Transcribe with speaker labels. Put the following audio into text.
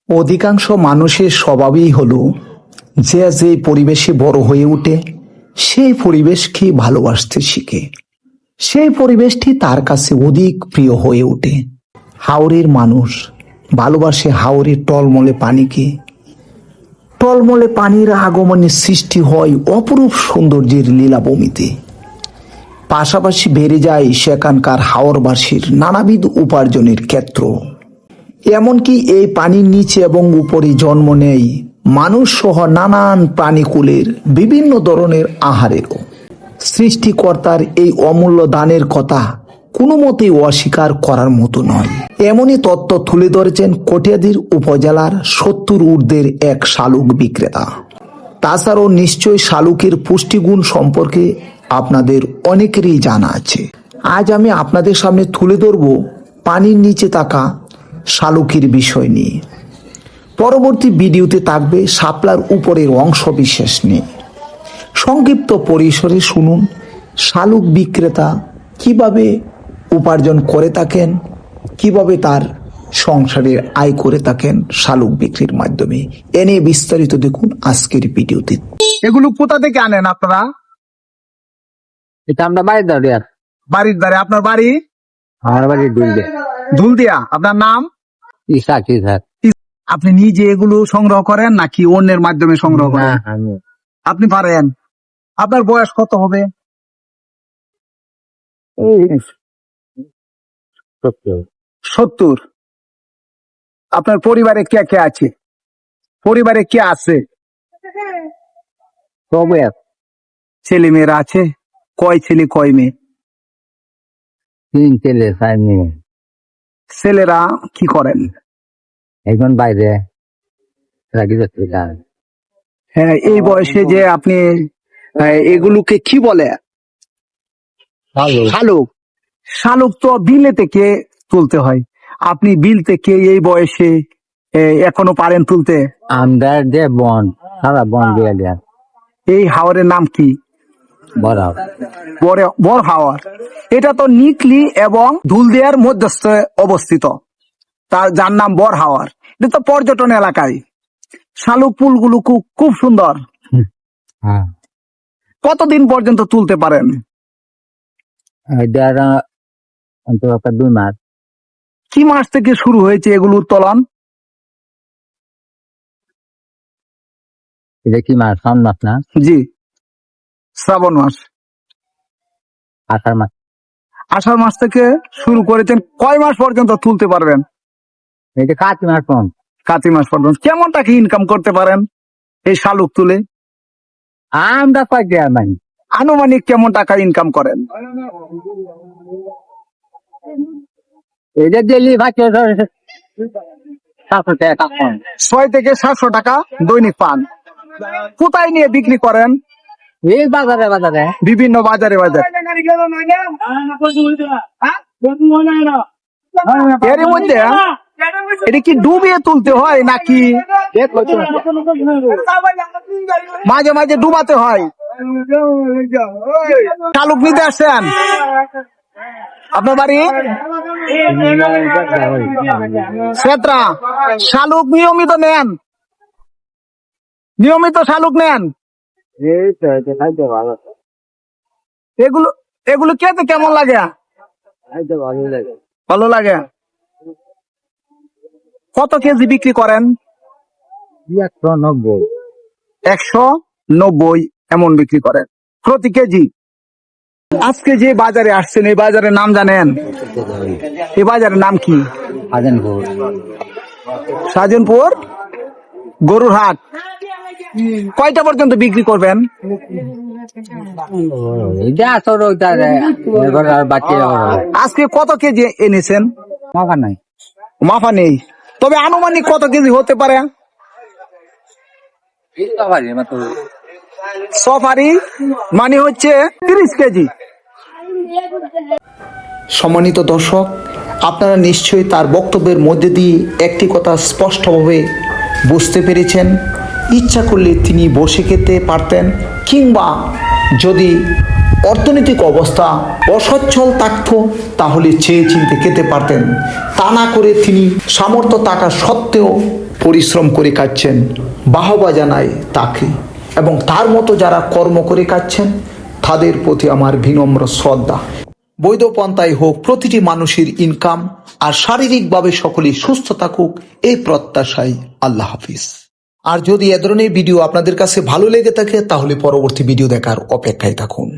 Speaker 1: অধিকাংশ মানুষের স্বভাবই হলো যে পরিবেশে বড় হয়ে ওঠে সেই পরিবেশকে ভালোবাসতে শিখে। সেই পরিবেশটি তার কাছে অধিক প্রিয় হয়ে ওঠে। হাওরের মানুষ ভালোবাসে হাওরের টলমলে পানিকে। টলমলে পানির আগমনে সৃষ্টি হয় অপরূপ সৌন্দর্যের লীলাভূমিতে। পাশাপাশি বেড়ে যায় সেখানকার হাওরবাসীর নানাবিধ উপার্জনের ক্ষেত্র। এমনকি এই পানির নিচে এবং উপরে জন্ম নেয় মানুষ সহ নানান প্রাণীকুলের বিভিন্ন ধরনের আহারেরও। সৃষ্টিকর্তার এই অমূল্য দানের কথা কোনো মতেই অস্বীকার করার মতো নয়। এমনই তথ্য তুলে ধরেছেন কটিয়াদীর উপজেলার 70 ঊর্ধ্বের এক শালুক বিক্রেতা। তাছাড়াও নিশ্চয়ই শালুকের পুষ্টিগুণ সম্পর্কে আপনাদের অনেকেরই জানা আছে। আজ আমি আপনাদের সামনে তুলে ধরব পানির নিচে থাকা শালুকের বিষয় নিয়ে। পরবর্তী ভিডিওতে থাকবে শাপলার উপরের অংশ বিশেষ নিয়ে। সংক্ষিপ্ত পরিসরে শুনুন শালুক বিক্রেতা কিভাবে উপার্জন করে থাকেন, কিভাবে তার সংসারের আয় করে থাকেন শালুক বিক্রির মাধ্যমে। এ নিয়ে বিস্তারিত দেখুন আজকের ভিডিওতে।
Speaker 2: এগুলো কোথা থেকে আনেন আপনারা?
Speaker 3: এটা আমরা বাড়ির ধারে।
Speaker 2: বাড়ির ধারে। আপনার বাড়ি?
Speaker 3: আমার বাড়ি দুলদে।
Speaker 2: ধুলদিয়া। আপনার নাম?
Speaker 3: ইসাক ইসাক।
Speaker 2: আপনি নিজে এগুলো সংগ্রহ করেন নাকি অন্যের মাধ্যমে সংগ্রহ
Speaker 3: না,
Speaker 2: করেন?
Speaker 3: আমি
Speaker 2: আপনি পারেন। আপনার বয়স কত হবে?
Speaker 3: এই 70।
Speaker 2: 70। আপনার পরিবারে কে কে আছে? পরিবারে কে আছে?
Speaker 3: তবে
Speaker 2: ছেলে মেয়েরা আছে? কয় ছেলে কয় মেয়ে?
Speaker 3: 3 ছেলে 4 মেয়ে।
Speaker 2: ছেলেরা কি করেন?
Speaker 3: এখন বাইরে রাখি যাচ্ছে।
Speaker 2: হ্যাঁ, এই বয়সে যে আপনি এগুলোকে কি বলে? শালুক। শালুক তো বিলে থেকে তুলতে হয়। আপনি বিল থেকে এই বয়সে এখনো পারেন তুলতে?
Speaker 3: আমরা যে বন সারা বন দিয়ে দেয়
Speaker 2: এই হাওরের নাম কি?
Speaker 3: বড়
Speaker 2: বড় হাওর। এটা তো নিকলি এবং ধুলদিয়ার মধ্যস্থ অবস্থিত, তার যার নাম বড় হাওর। এটা তো পর্যটন এলাকায়। শালুক ফুলগুলো খুব সুন্দর।
Speaker 3: হ্যাঁ,
Speaker 2: কতদিন পর্যন্ত তুলতে পারেন?
Speaker 3: এটা অন্তত 2 মাস।
Speaker 2: কি মাস থেকে শুরু হয়েছে এগুলো উত্তোলন?
Speaker 3: এটা কি মাস? শ্রাবণ মাস না?
Speaker 2: জি, শ্রাবণ মাস।
Speaker 3: 18 মাস।
Speaker 2: আষাঢ় মাস থেকে শুরু করেছেন। কয় মাস পর্যন্ত তুলতে পারবেন?
Speaker 3: এটা কাতি মাস কম।
Speaker 2: কাতি মাস পর্যন্ত। কেমন টাকা ইনকাম করতে পারেন এই শালুক তুলে?
Speaker 3: আমরা কয় দেয়া মানে
Speaker 2: আনুমানিক কেমন টাকা ইনকাম করেন?
Speaker 3: এটা ডেলি ভাগ্য 700 টাকা কম।
Speaker 2: 6 থেকে 700 টাকা দৈনিক পান। কোথায় নিয়ে বিক্রি করেন?
Speaker 3: এই বাজারে বাজারে
Speaker 2: বিভিন্ন বাজারে বাজারে। এর মধ্যে এটা কি ডুবিয়ে তুলতে হয় নাকি মাঝে মাঝে ডুবাতে হয়? শালুক নিতে আসেন? আপনার বাড়ি সেত্রা। শালুক নিয়মিত নেন? নিয়মিত শালুক নেন? এগুলো এগুলো খেতে কেমন লাগে? ভালো লাগে। কত কেজি বিক্রি করেন?
Speaker 3: 190।
Speaker 2: 190 এমন বিক্রি করেন প্রতি কেজি। আজকে যে বাজারে আসছেন এই বাজারের নাম জানেন? এই বাজারের নাম কি? সাজনপুর গরুর হাট। কয়টা পর্যন্ত বিক্রি করবেন? আজকে কত কেজি এনেছেন? মাফা নেই, তবে আনুমানিক কত কেজি হতে পারে? সফারি মানে হচ্ছে 30 কেজি।
Speaker 1: সম্মানিত দর্শক, আপনারা নিশ্চয়ই তার বক্তব্যের মধ্যে দিয়ে একটি কথা স্পষ্টভাবে বুঝতে পেরেছেন। ইচ্ছা করলে তিনি বসে খেতে পারতেন, কিংবা যদি অর্থনৈতিক অবস্থা অসচ্ছল থাকত তাহলে চেয়ে চিনতে খেতে পারতেন। তা না করে তিনি সামর্থ্য থাকা সত্ত্বেও পরিশ্রম করে খাচ্ছেন, বাহবা জানাই তাকে, এবং তার মতো যারা কর্ম করে খাচ্ছেন তাদের প্রতি আমার বিনম্র শ্রদ্ধা। বৈধ পন্থায় হোক প্রতিটি মানুষের ইনকাম আর শারীরিকভাবে সকলেই সুস্থ থাকুক, এই প্রত্যাশায় আল্লাহ হাফিজ। আর যদি এ ধরনের ভিডিও আপনাদের কাছে ভালো লেগে থাকে তাহলে পরবর্তী ভিডিও দেখার অপেক্ষায় থাকুন।